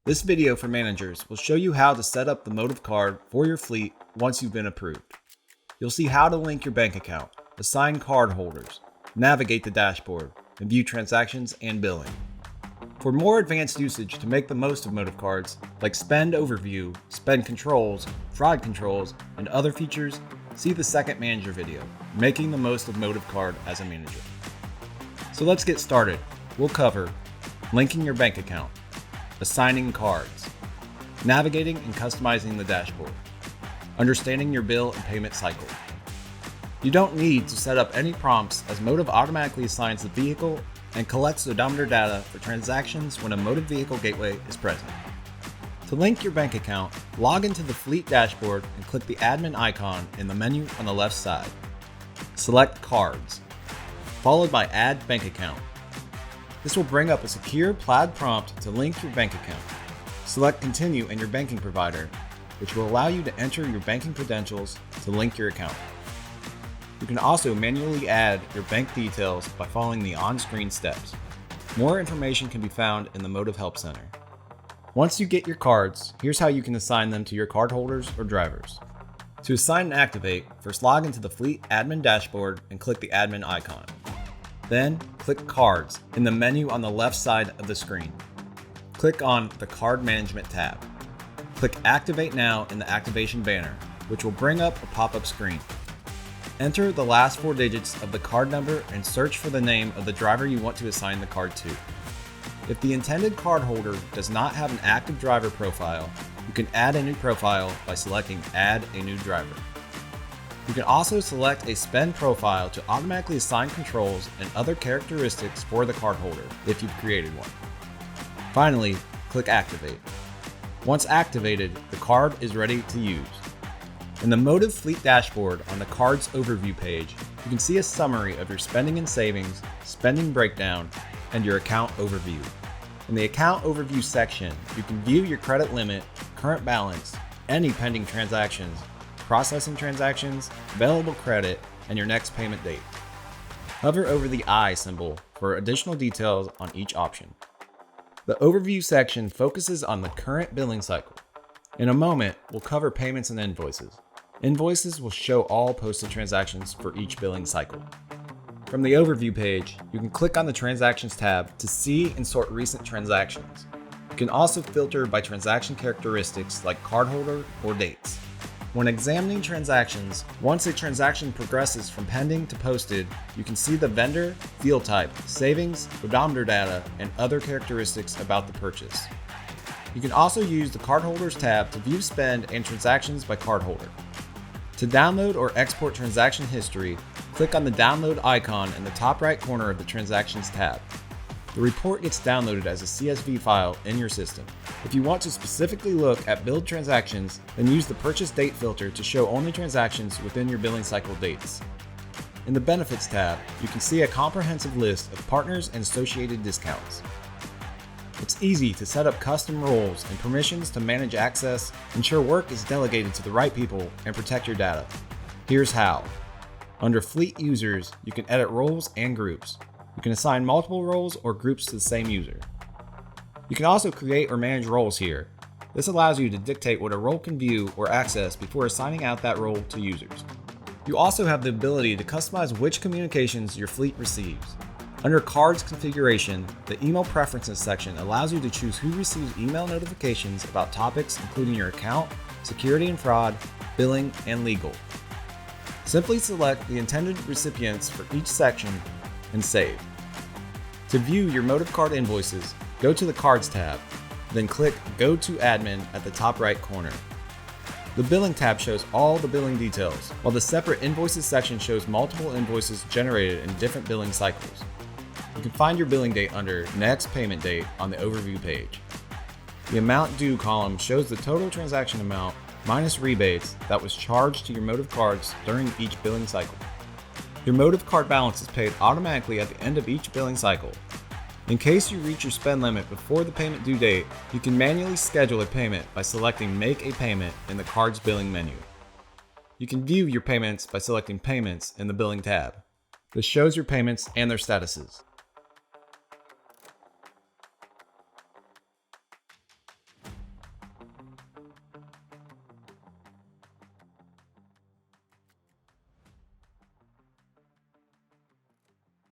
This video for managers will show you how to set up the motive card for your fleet once you've been approved. You'll see how to link your bank account, assign card holders, navigate the dashboard, and view transactions and billing. For more advanced usage to make the most of motive cards, like spend overview, spend controls, fraud controls, and other features, see the second manager video, making the most of motive card as a manager. So let's get started. We'll cover linking your bank account, assigning cards, navigating and customizing the dashboard, understanding your bill and payment cycle. You don't need to set up any prompts as Motive automatically assigns the vehicle and collects odometer data for transactions when a Motive vehicle gateway is present. To link your bank account, log into the fleet dashboard and click the admin icon in the menu on the left side. Select Cards, followed by Add Bank Account. This will bring up a secure plaid prompt to link your bank account. Select Continue in your banking provider, which will allow you to enter your banking credentials to link your account. You can also manually add your bank details by following the on-screen steps. More information can be found in the Motive Help Center. Once you get your cards, here's how you can assign them to your cardholders or drivers. To assign and activate, first log into the Fleet Admin dashboard and click the admin icon. Then, click Cards in the menu on the left side of the screen. Click on the Card Management tab. Click Activate Now in the activation banner, which will bring up a pop-up screen. Enter the last 4 digits of the card number and search for the name of the driver you want to assign the card to. If the intended cardholder does not have an active driver profile, you can add a new profile by selecting Add a New Driver. You can also select a spend profile to automatically assign controls and other characteristics for the cardholder if you've created one. Finally, click Activate. Once activated, the card is ready to use. In the Motive Fleet dashboard on the Cards Overview page, you can see a summary of your spending and savings, spending breakdown, and your account overview. In the Account Overview section, you can view your credit limit, current balance, any pending transactions, processing transactions, available credit, and your next payment date. Hover over the I symbol for additional details on each option. The Overview section focuses on the current billing cycle. In a moment, we'll cover payments and invoices. Invoices will show all posted transactions for each billing cycle. From the Overview page, you can click on the Transactions tab to see and sort recent transactions. You can also filter by transaction characteristics like cardholder or dates. When examining transactions, once a transaction progresses from pending to posted, you can see the vendor, field type, savings, odometer data, and other characteristics about the purchase. You can also use the Cardholders tab to view spend and transactions by cardholder. To download or export transaction history, click on the download icon in the top right corner of the Transactions tab. The report gets downloaded as a CSV file in your system. If you want to specifically look at billed transactions, then use the Purchase Date filter to show only transactions within your billing cycle dates. In the Benefits tab, you can see a comprehensive list of partners and associated discounts. It's easy to set up custom roles and permissions to manage access, ensure work is delegated to the right people, and protect your data. Here's how. Under Fleet Users, you can edit roles and groups. You can assign multiple roles or groups to the same user. You can also create or manage roles here. This allows you to dictate what a role can view or access before assigning out that role to users. You also have the ability to customize which communications your fleet receives. Under Cards Configuration, the Email Preferences section allows you to choose who receives email notifications about topics including your account, security and fraud, billing, and legal. Simply select the intended recipients for each section and save. To view your Motive Card invoices, go to the Cards tab, then click Go to Admin at the top right corner. The Billing tab shows all the billing details, while the separate Invoices section shows multiple invoices generated in different billing cycles. You can find your billing date under Next Payment Date on the Overview page. The Amount Due column shows the total transaction amount minus rebates that was charged to your Motive cards during each billing cycle. Your Motive card balance is paid automatically at the end of each billing cycle. In case you reach your spend limit before the payment due date, you can manually schedule a payment by selecting Make a Payment in the Cards Billing menu. You can view your payments by selecting Payments in the Billing tab. This shows your payments and their statuses.